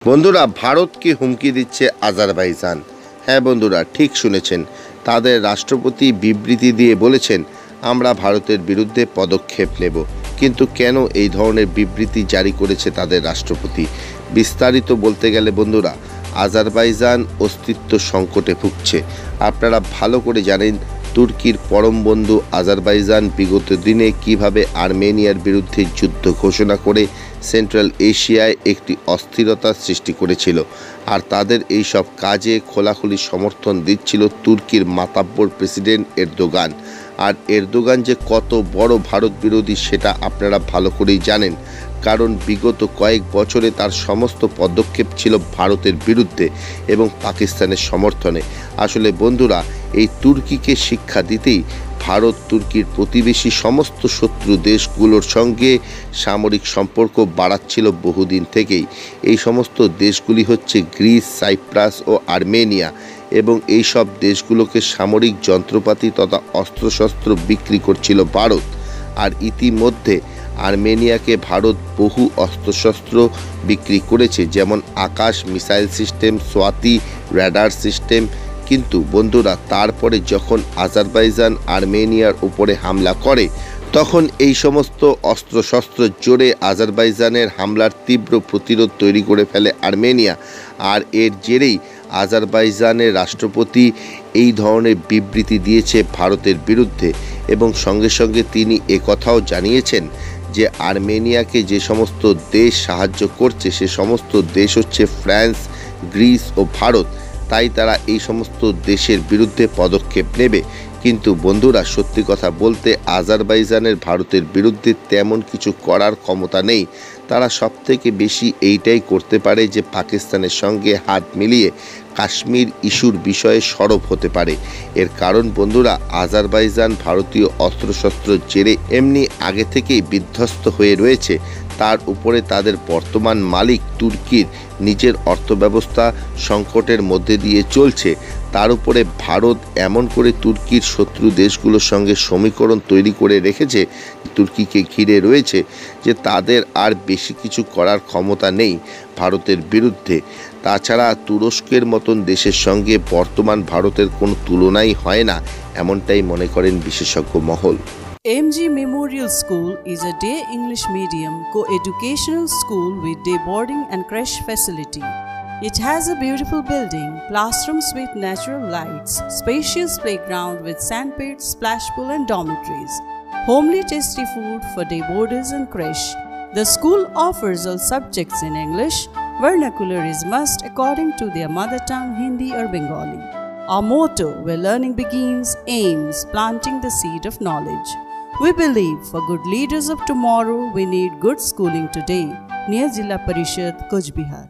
বন্ধুরা, ভারতকে হুমকি দিচ্ছে আজারবাইজান। হ্যাঁ বন্ধুরা, ঠিক শুনেছেন। তাদের রাষ্ট্রপতি বিবৃতি দিয়ে বলেছেন, আমরা ভারতের বিরুদ্ধে পদক্ষেপ নেব। কিন্তু কেন এই ধরনের বিবৃতি জারি করেছে তাদের রাষ্ট্রপতি? বিস্তারিত বলতে গেলে বন্ধুরা, আজারবাইজান অস্তিত্ব সংকটে ভুগছে। আপনারা ভালো করে জানেন তুর্কির পরম বন্ধু আজারবাইজান বিগত দিনে কিভাবে আর্মেনিয়ার বিরুদ্ধে যুদ্ধ ঘোষণা করে সেন্ট্রাল এশিয়ায় একটি অস্থিরতার সৃষ্টি করেছিল। আর তাদের এই সব কাজে খোলাখুলি সমর্থন দিচ্ছিল তুর্কির মাতাব্বর প্রেসিডেন্ট এরদোগান। আর এরদোগান যে কত বড় ভারত বিরোধী সেটা আপনারা ভালো করেই জানেন, কারণ বিগত কয়েক বছরে তার সমস্ত পদক্ষেপ ছিল ভারতের বিরুদ্ধে এবং পাকিস্তানের সমর্থনে। আসলে বন্ধুরা, এই তুর্কিকে শিক্ষা দিতেই ভারত তুর্কির প্রতিবেশী সমস্ত শত্রু দেশগুলোর সঙ্গে সামরিক সম্পর্ক বাড়াচ্ছিল বহুদিন থেকেই। এই সমস্ত দেশগুলি হচ্ছে গ্রিস, সাইপ্রাস ও আর্মেনিয়া, এবং এই সব দেশগুলোকে সামরিক যন্ত্রপাতি তথা অস্ত্রশস্ত্র বিক্রি করছিল ভারত। আর ইতিমধ্যে আর্মেনিয়াকে ভারত বহু অস্ত্রশস্ত্র বিক্রি করেছে, যেমন Akash missile system, Swathi radar system. কিন্তু বন্ধুরা, তারপরে যখন আজারবাইজান আর্মেনিয়ার উপরে হামলা করে, তখন এই সমস্ত অস্ত্রশস্ত্র জোরে আজারবাইজানের হামলার তীব্র প্রতিরোধ তৈরি করে ফেলে আর্মেনিয়া। আর এর জেরেই আজারবাইজানের রাষ্ট্রপতি এই ধরনের বিবৃতি দিয়েছে ভারতের বিরুদ্ধে, এবং সঙ্গে সঙ্গে তিনি একথাও জানিয়েছেন যে আর্মেনিয়াকে যে সমস্ত দেশ সাহায্য করছে সে সমস্ত দেশ হচ্ছে ফ্রান্স, গ্রিস ও ভারত। তাই তারা এই সমস্ত দেশের বিরুদ্ধে পদক্ষেপ নেবে। কিন্তু বন্ধুরা, সত্যি কথা বলতে আজারবাইজানের ভারতের বিরুদ্ধে তেমন কিছু করার ক্ষমতা নেই। তারা সবথেকে বেশি এইটাই করতে পারে যে পাকিস্তানের সঙ্গে হাত মিলিয়ে কাশ্মীর ইস্যুর বিষয়ে সরব হতে পারে। এর কারণ বন্ধুরা, আজারবাইজান ভারতীয় অস্ত্রশস্ত্র জেরে এমনি আগে থেকেই বিধ্বস্ত হয়ে রয়েছে। তার উপরে তাদের বর্তমান মালিক তুর্কির নিজের অর্থব্যবস্থা সংকটের মধ্যে দিয়ে চলছে। তার উপরে ভারত এমন করে তুর্কির শত্রু দেশগুলোর সঙ্গে সমীকরণ তৈরি করে রেখেছে, তুর্কিকে ঘিরে রয়েছে, যে তাদের আর বেশি কিছু করার ক্ষমতা নেই ভারতের বিরুদ্ধে। তাছাড়া তুরস্কের মতন দেশের সঙ্গে বর্তমান ভারতের কোনো তুলনাই হয় না, এমনটাই মনে করেন বিশেষজ্ঞ মহল। MG Memorial School is a day English medium co-educational school with day boarding and creche facility. It has a beautiful building, classrooms with natural lights, spacious playground with sandpit, splash pool and dormitories, homely tasty food for day boarders and creche. The school offers all subjects in English. Vernacular is must according to their mother tongue Hindi or Bengali. Our motto, where learning begins, aims planting the seed of knowledge. We believe for good leaders of tomorrow, we need good schooling today. Near Jilla Parishad, Kuch Bihar.